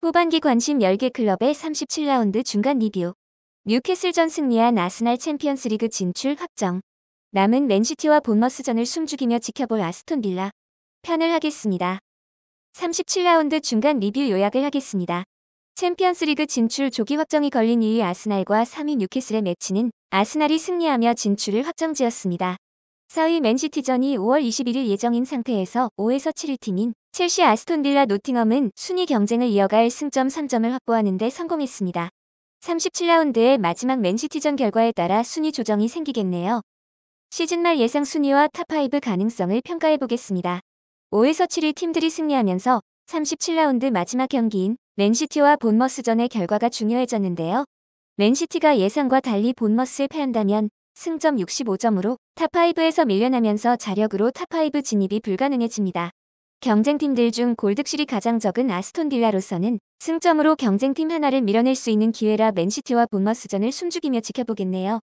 후반기 관심 10개 클럽의 37라운드 중간 리뷰. 뉴캐슬전 승리한 아스날 챔피언스리그 진출 확정. 남은 맨시티와 본머스전을 숨죽이며 지켜볼 아스톤 빌라 편을 하겠습니다. 37라운드 중간 리뷰 요약을 하겠습니다. 챔피언스리그 진출 조기 확정이 걸린 2위 아스날과 3위 뉴캐슬의 매치는 아스날이 승리하며 진출을 확정지었습니다. 4위 맨시티전이 5월 21일 예정인 상태에서 5에서 7위 팀인 첼시, 아스톤 빌라, 노팅엄은 순위 경쟁을 이어갈 승점 3점을 확보하는 데 성공했습니다. 37라운드의 마지막 맨시티전 결과에 따라 순위 조정이 생기겠네요. 시즌 말 예상 순위와 탑5 가능성을 평가해보겠습니다. 5에서 7위 팀들이 승리하면서 37라운드 마지막 경기인 맨시티와 본머스전의 결과가 중요해졌는데요. 맨시티가 예상과 달리 본머스에 패한다면 승점 65점으로 탑5에서 밀려나면서 자력으로 탑5 진입이 불가능해집니다. 경쟁팀들 중 골득실이 가장 적은 아스톤 빌라로서는 승점으로 경쟁팀 하나를 밀어낼 수 있는 기회라 맨시티와 본머스전을 숨죽이며 지켜보겠네요.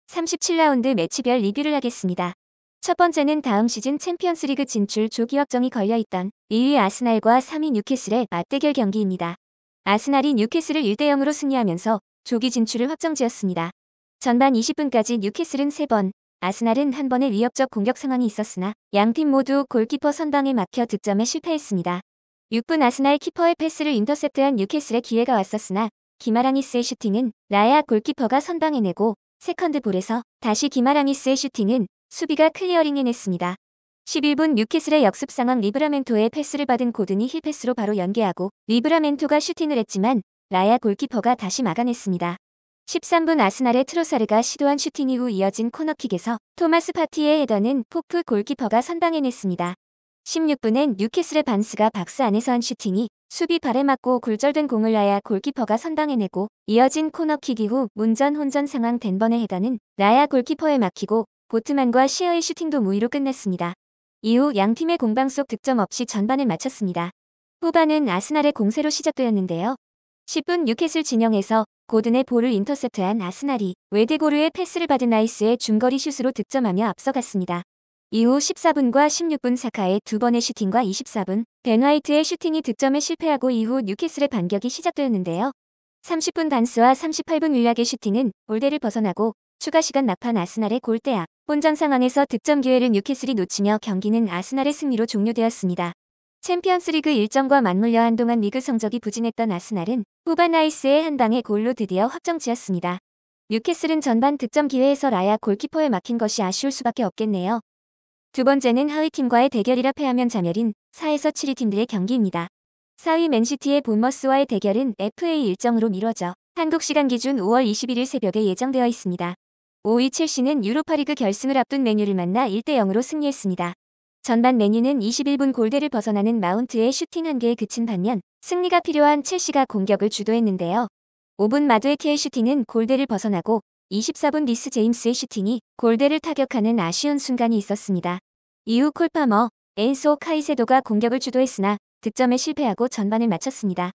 37라운드 매치별 리뷰를 하겠습니다. 첫 번째는 다음 시즌 챔피언스리그 진출 조기 확정이 걸려있던 2위 아스날과 3위 뉴캐슬의 맞대결 경기입니다. 아스날이 뉴캐슬을 1대0으로 승리하면서 조기 진출을 확정지었습니다. 전반 20분까지 뉴캐슬은 3번, 아스날은 1번의 위협적 공격 상황이 있었으나 양팀 모두 골키퍼 선방에 막혀 득점에 실패했습니다. 6분 아스날 키퍼의 패스를 인터셉트한 뉴캐슬의 기회가 왔었으나 기마랑이스의 슈팅은 라야 골키퍼가 선방해내고 세컨드볼에서 다시 기마랑이스의 슈팅은 수비가 클리어링해냈습니다. 11분 뉴캐슬의 역습 상황 리브라멘토의 패스를 받은 고든이 힐패스로 바로 연계하고 리브라멘토가 슈팅을 했지만 라야 골키퍼가 다시 막아냈습니다. 13분 아스날의 트로사르가 시도한 슈팅 이후 이어진 코너킥에서 토마스 파티의 헤더는 포프 골키퍼가 선방해냈습니다. 16분엔 뉴캐슬의 반스가 박스 안에서 한 슈팅이 수비 발에 맞고 굴절된 공을 라야 골키퍼가 선방해내고 이어진 코너킥 이후 문전 혼전 상황 덴번의 헤더는 라야 골키퍼에 막히고 보트만과 시어의 슈팅도 무위로 끝냈습니다. 이후 양팀의 공방 속 득점 없이 전반을 마쳤습니다. 후반은 아스날의 공세로 시작되었는데요. 10분 뉴캐슬 진영에서 고든의 볼을 인터셉트한 아스날이 웨데고르의 패스를 받은 나이스의 중거리 슛으로 득점하며 앞서갔습니다. 이후 14분과 16분 사카의 2번의 슈팅과 24분 벤 화이트의 슈팅이 득점에 실패하고 이후 뉴캐슬의 반격이 시작되었는데요. 30분 반스와 38분 윌락의 슈팅은 골대를 벗어나고 추가 시간 막판 아스날의 골대앞 혼전 상황에서 득점 기회를 뉴캐슬이 놓치며 경기는 아스날의 승리로 종료되었습니다. 챔피언스리그 일정과 맞물려 한동안 리그 성적이 부진했던 아스날은 후반 나이스의 한 방의 골로 드디어 확정지었습니다. 뉴캐슬은 전반 득점 기회에서 라야 골키퍼에 막힌 것이 아쉬울 수밖에 없겠네요. 두 번째는 하위팀과의 대결이라 패하면 자멸인 4에서 7위 팀들의 경기입니다. 4위 맨시티의 본머스와의 대결은 FA 일정으로 미뤄져 한국 시간 기준 5월 21일 새벽에 예정되어 있습니다. 5위 첼시는 유로파리그 결승을 앞둔 맨유를 만나 1대0으로 승리했습니다. 전반 맨유는 21분 골대를 벗어나는 마운트의 슈팅 한 개에 그친 반면 승리가 필요한 첼시가 공격을 주도했는데요. 5분 마두에케의 슈팅은 골대를 벗어나고 24분 리스 제임스의 슈팅이 골대를 타격하는 아쉬운 순간이 있었습니다. 이후 콜 파머, 엔소 카이세도가 공격을 주도했으나 득점에 실패하고 전반을 마쳤습니다.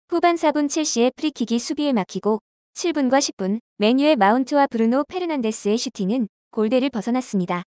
후반 4분 첼시의 프리킥이 수비에 막히고 7분과 10분 맨유의 마운트와 브루노 페르난데스의 슈팅은 골대를 벗어났습니다.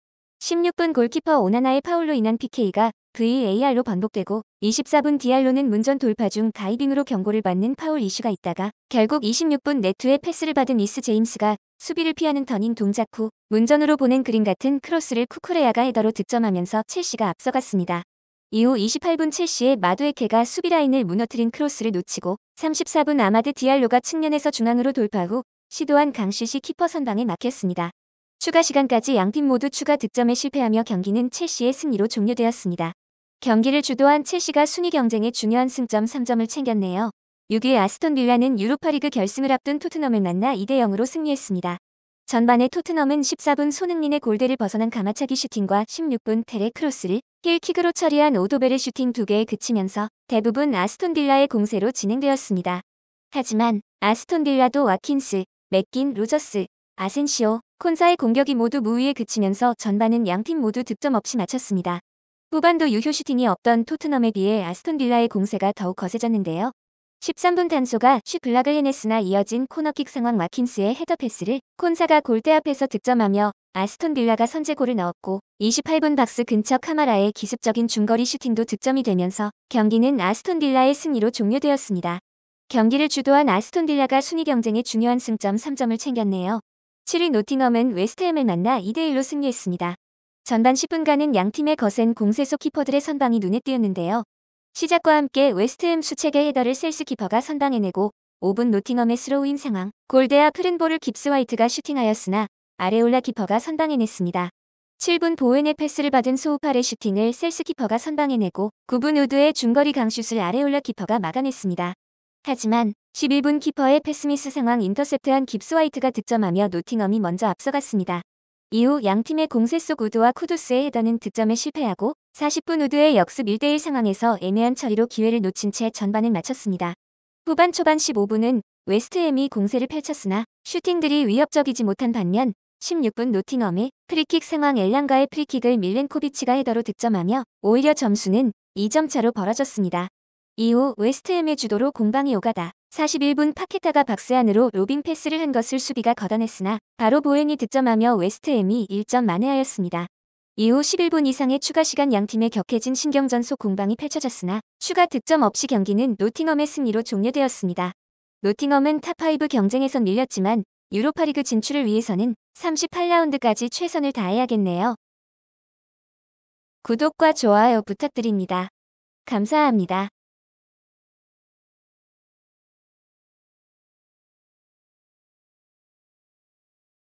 16분 골키퍼 오나나의 파울로 인한 PK가 VAR로 번복되고 24분 디알로는 문전 돌파 중 다이빙으로 경고를 받는 파울 이슈가 있다가 결국 26분 네트의 패스를 받은 리스 제임스가 수비를 피하는 터닝 동작 후 문전으로 보낸 그림 같은 크로스를 쿠쿠레야가 헤더로 득점하면서 첼시가 앞서갔습니다. 이후 28분 첼시의 마두에케가 수비 라인을 무너뜨린 크로스를 놓치고 34분 아마드 디알로가 측면에서 중앙으로 돌파 후 시도한 강슛이 키퍼 선방에 막혔습니다. 추가 시간까지 양팀 모두 추가 득점에 실패하며 경기는 첼시의 승리로 종료되었습니다. 경기를 주도한 첼시가 순위 경쟁에 중요한 승점 3점을 챙겼네요. 6위 아스톤 빌라는 유로파리그 결승을 앞둔 토트넘을 만나 2대0으로 승리했습니다. 전반에 토트넘은 14분 손흥민의 골대를 벗어난 가마차기 슈팅과 16분 텔의 크로스를 힐킥으로 처리한 오도벨의 슈팅 2개에 그치면서 대부분 아스톤 빌라의 공세로 진행되었습니다. 하지만 아스톤 빌라도 와킨스, 맥긴, 로저스, 아센시오, 콘사의 공격이 모두 무위에 그치면서 전반은 양팀 모두 득점 없이 마쳤습니다. 후반도 유효 슈팅이 없던 토트넘에 비해 아스톤 빌라의 공세가 더욱 거세졌는데요. 13분 단소가 슈 블락을 해냈으나 이어진 코너킥 상황 와킨스의 헤더 패스를 콘사가 골대 앞에서 득점하며 아스톤 빌라가 선제골을 넣었고 28분 박스 근처 카마라의 기습적인 중거리 슈팅도 득점이 되면서 경기는 아스톤 빌라의 승리로 종료되었습니다. 경기를 주도한 아스톤 빌라가 순위 경쟁의 중요한 승점 3점을 챙겼네요. 7위 노팅엄은 웨스트햄을 만나 2대1로 승리했습니다. 전반 10분간은 양팀의 거센 공세 속 키퍼들의 선방이 눈에 띄었는데요. 시작과 함께 웨스트햄 수책의 헤더를 셀스 키퍼가 선방해내고 5분 노팅엄의 스로우인 상황, 골대 앞 흐른 볼을 깁스 화이트가 슈팅하였으나 아레올라 키퍼가 선방해냈습니다. 7분 보웬의 패스를 받은 소우팔의 슈팅을 셀스 키퍼가 선방해내고 9분 우드의 중거리 강슛을 아레올라 키퍼가 막아냈습니다. 하지만 11분 키퍼의 패스미스 상황 인터셉트한 깁스 화이트가 득점하며 노팅엄이 먼저 앞서갔습니다. 이후 양팀의 공세 속 우드와 쿠두스의 헤더는 득점에 실패하고 40분 우드의 역습 1대1 상황에서 애매한 처리로 기회를 놓친 채 전반을 마쳤습니다. 후반 초반 15분은 웨스트햄이 공세를 펼쳤으나 슈팅들이 위협적이지 못한 반면 16분 노팅엄의 프리킥 상황 엘랑가의 프리킥을 밀렌코비치가 헤더로 득점하며 오히려 점수는 2점 차로 벌어졌습니다. 이후 웨스트햄의 주도로 공방이 오가다 41분 파케타가 박스 안으로 로빙 패스를 한 것을 수비가 걷어냈으나 바로 보웬이 득점하며 웨스트햄이 1점 만회하였습니다. 이후 11분 이상의 추가 시간 양팀의 격해진 신경전 속 공방이 펼쳐졌으나 추가 득점 없이 경기는 노팅엄의 승리로 종료되었습니다. 노팅엄은 탑5 경쟁에선 밀렸지만 유로파리그 진출을 위해서는 38라운드까지 최선을 다해야겠네요. 구독과 좋아요 부탁드립니다. 감사합니다.